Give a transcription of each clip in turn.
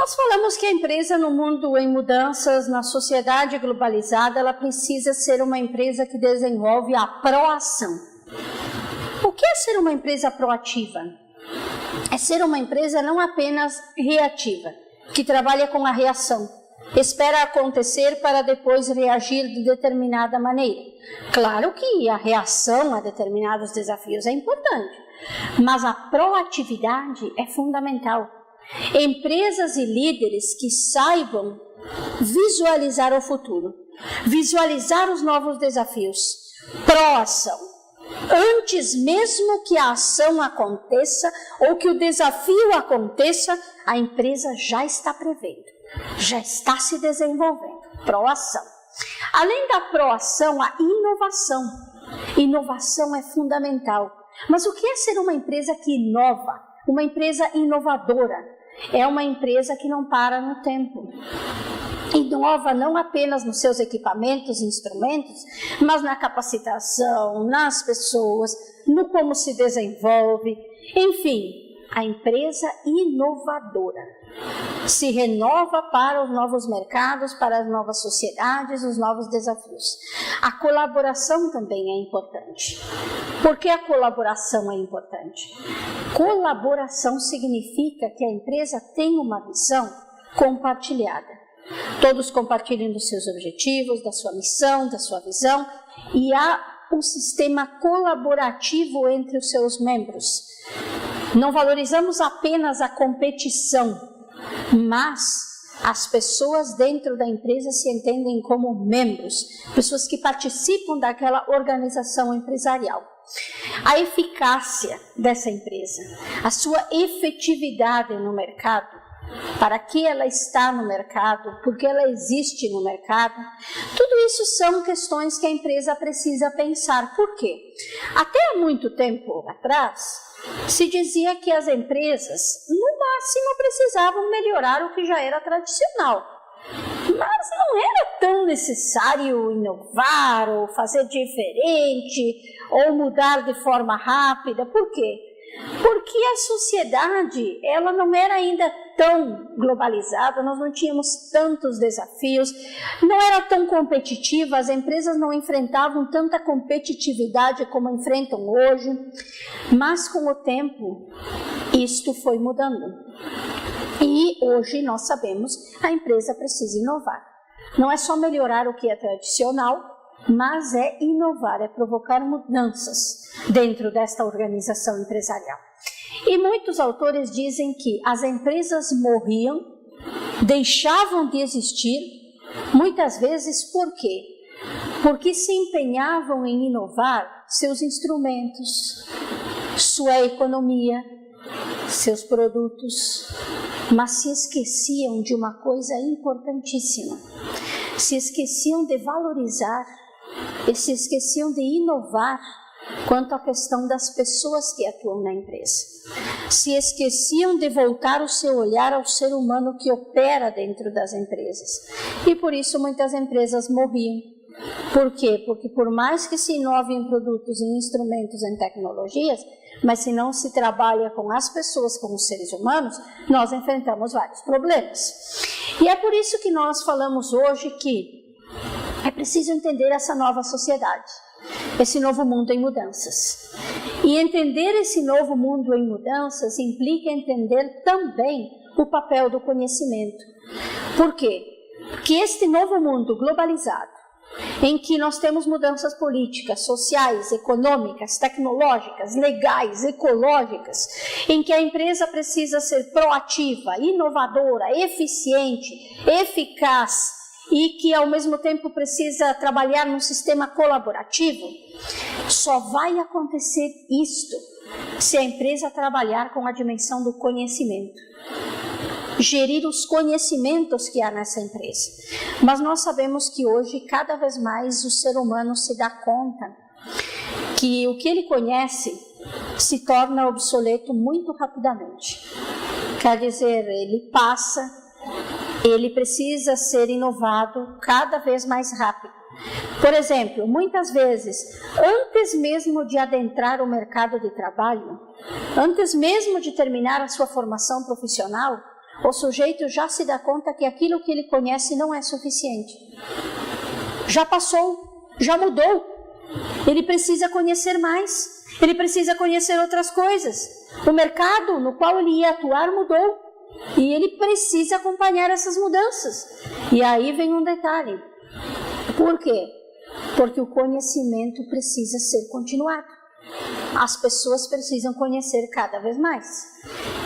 Nós falamos que a empresa no mundo em mudanças, na sociedade globalizada, ela precisa ser uma empresa que desenvolve a proação. O que é ser uma empresa proativa? É ser uma empresa não apenas reativa, que trabalha com a reação, espera acontecer para depois reagir de determinada maneira. Claro que a reação a determinados desafios é importante, mas a proatividade é fundamental. Empresas e líderes que saibam visualizar o futuro, visualizar os novos desafios, proação. Antes mesmo que a ação aconteça ou que o desafio aconteça, a empresa já está prevendo, já está se desenvolvendo. Proação. Além da proação, a inovação. Inovação é fundamental. Mas o que é ser uma empresa que inova? Uma empresa inovadora é uma empresa que não para no tempo. Inova não apenas nos seus equipamentos e instrumentos, mas na capacitação, nas pessoas, no como se desenvolve, enfim, a empresa inovadora se renova para os novos mercados, para as novas sociedades, os novos desafios. A colaboração também é importante. Por que a colaboração é importante? Colaboração significa que a empresa tem uma visão compartilhada. Todos compartilham dos seus objetivos, da sua missão, da sua visão, e há um sistema colaborativo entre os seus membros. Não valorizamos apenas a competição, mas as pessoas dentro da empresa se entendem como membros, pessoas que participam daquela organização empresarial. A eficácia dessa empresa, a sua efetividade no mercado, para que ela está no mercado, porque ela existe no mercado, tudo isso são questões que a empresa precisa pensar. Por quê? Até há muito tempo atrás, se dizia que as empresas, no máximo, precisavam melhorar o que já era tradicional. Mas não era tão necessário inovar, ou fazer diferente, ou mudar de forma rápida. Por quê? Porque a sociedade, ela não era ainda tão globalizada, nós não tínhamos tantos desafios, não era tão competitiva, as empresas não enfrentavam tanta competitividade como enfrentam hoje, mas com o tempo, isto foi mudando. E hoje nós sabemos que a empresa precisa inovar. Não é só melhorar o que é tradicional, mas é inovar, é provocar mudanças dentro desta organização empresarial. E muitos autores dizem que as empresas morriam, deixavam de existir, muitas vezes por quê? Porque se empenhavam em inovar seus instrumentos, sua economia, seus produtos, mas se esqueciam de uma coisa importantíssima. Se esqueciam de valorizar e se esqueciam de inovar quanto à questão das pessoas que atuam na empresa. Se esqueciam de voltar o seu olhar ao ser humano que opera dentro das empresas. E por isso muitas empresas morriam. Por quê? Porque por mais que se inove em produtos, em instrumentos, em tecnologias, mas se não se trabalha com as pessoas, com os seres humanos, nós enfrentamos vários problemas. E é por isso que nós falamos hoje que é preciso entender essa nova sociedade, esse novo mundo em mudanças. E entender esse novo mundo em mudanças implica entender também o papel do conhecimento. Por quê? Porque este novo mundo globalizado, em que nós temos mudanças políticas, sociais, econômicas, tecnológicas, legais, ecológicas, em que a empresa precisa ser proativa, inovadora, eficiente, eficaz, e que ao mesmo tempo precisa trabalhar num sistema colaborativo, só vai acontecer isto se a empresa trabalhar com a dimensão do conhecimento, gerir os conhecimentos que há nessa empresa. Mas nós sabemos que hoje cada vez mais o ser humano se dá conta que o que ele conhece se torna obsoleto muito rapidamente. Quer dizer, ele passa, ele precisa ser inovado cada vez mais rápido. Por exemplo, muitas vezes, antes mesmo de adentrar o mercado de trabalho, antes mesmo de terminar a sua formação profissional, o sujeito já se dá conta que aquilo que ele conhece não é suficiente. Já passou, já mudou. Ele precisa conhecer mais, ele precisa conhecer outras coisas. O mercado no qual ele ia atuar mudou e ele precisa acompanhar essas mudanças. E aí vem um detalhe. Por quê? Porque o conhecimento precisa ser continuado. As pessoas precisam conhecer cada vez mais.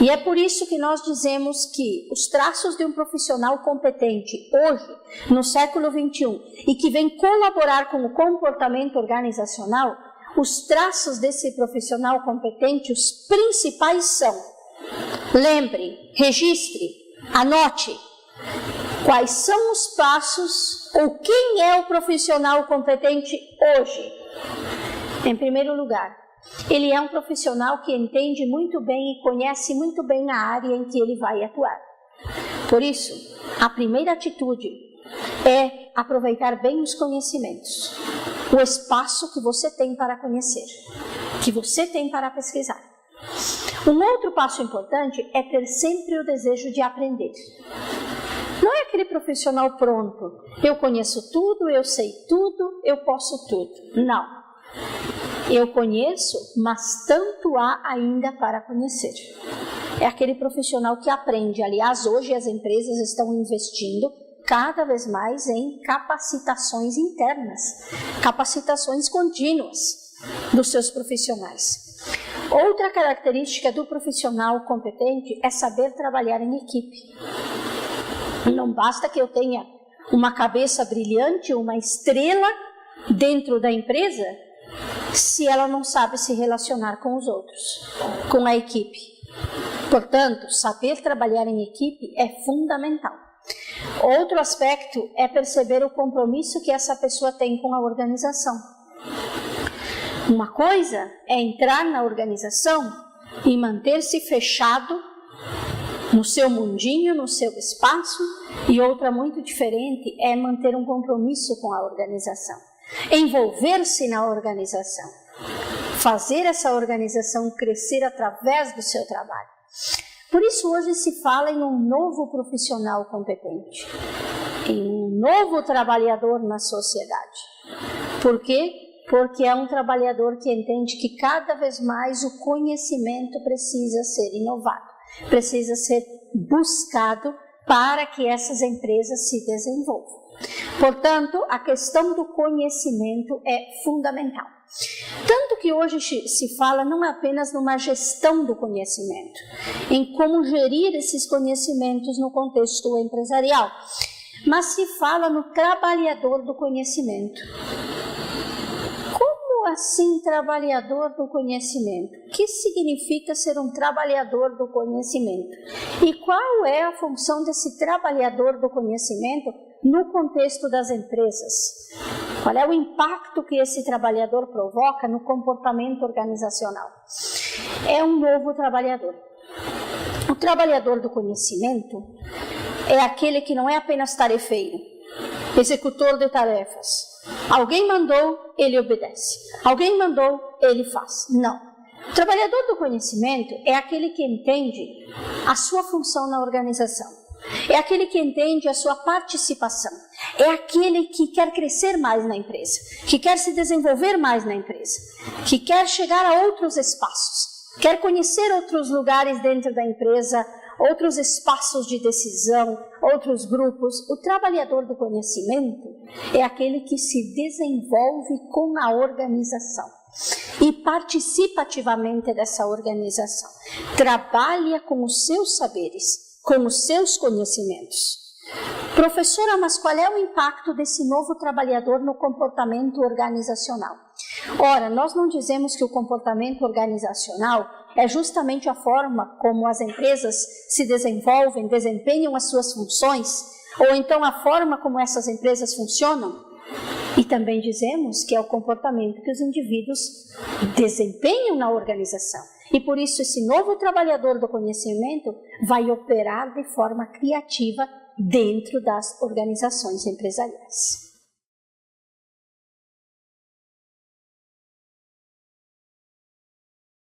E é por isso que nós dizemos que os traços de um profissional competente hoje, no século XXI, e que vem colaborar com o comportamento organizacional, os traços desse profissional competente, os principais são: lembre, registre, anote quais são os passos ou quem é o profissional competente hoje. Em primeiro lugar, ele é um profissional que entende muito bem e conhece muito bem a área em que ele vai atuar. Por isso, a primeira atitude é aproveitar bem os conhecimentos, o espaço que você tem para conhecer, que você tem para pesquisar. Um outro passo importante é ter sempre o desejo de aprender. Não é aquele profissional pronto, eu conheço tudo, eu sei tudo, eu posso tudo. Não. Eu conheço, mas tanto há ainda para conhecer. É aquele profissional que aprende. Aliás, hoje as empresas estão investindo cada vez mais em capacitações internas, capacitações contínuas dos seus profissionais. Outra característica do profissional competente é saber trabalhar em equipe. Não basta que eu tenha uma cabeça brilhante, uma estrela dentro da empresa, se ela não sabe se relacionar com os outros, com a equipe. Portanto, saber trabalhar em equipe é fundamental. Outro aspecto é perceber o compromisso que essa pessoa tem com a organização. Uma coisa é entrar na organização e manter-se fechado no seu mundinho, no seu espaço, e outra muito diferente é manter um compromisso com a organização. Envolver-se na organização, fazer essa organização crescer através do seu trabalho. Por isso hoje se fala em um novo profissional competente, em um novo trabalhador na sociedade. Por quê? Porque é um trabalhador que entende que cada vez mais o conhecimento precisa ser inovado, precisa ser buscado para que essas empresas se desenvolvam. Portanto, a questão do conhecimento é fundamental. Tanto que hoje se fala não apenas numa gestão do conhecimento, em como gerir esses conhecimentos no contexto empresarial, mas se fala no trabalhador do conhecimento. Como assim trabalhador do conhecimento? O que significa ser um trabalhador do conhecimento? E qual é a função desse trabalhador do conhecimento no contexto das empresas? Qual é o impacto que esse trabalhador provoca no comportamento organizacional? É um novo trabalhador. O trabalhador do conhecimento é aquele que não é apenas tarefeiro, executor de tarefas. Alguém mandou, ele obedece. Alguém mandou, ele faz. Não. O trabalhador do conhecimento é aquele que entende a sua função na organização. É aquele que entende a sua participação. É aquele que quer crescer mais na empresa, que quer se desenvolver mais na empresa, que quer chegar a outros espaços, quer conhecer outros lugares dentro da empresa, outros espaços de decisão, outros grupos. O trabalhador do conhecimento é aquele que se desenvolve com a organização e participa ativamente dessa organização. Trabalha com os seus saberes, com os seus conhecimentos. Professora, mas qual é o impacto desse novo trabalhador no comportamento organizacional? Ora, nós não dizemos que o comportamento organizacional é justamente a forma como as empresas se desenvolvem, desempenham as suas funções, ou então a forma como essas empresas funcionam. E também dizemos que é o comportamento que os indivíduos desempenham na organização. E por isso esse novo trabalhador do conhecimento vai operar de forma criativa dentro das organizações empresariais.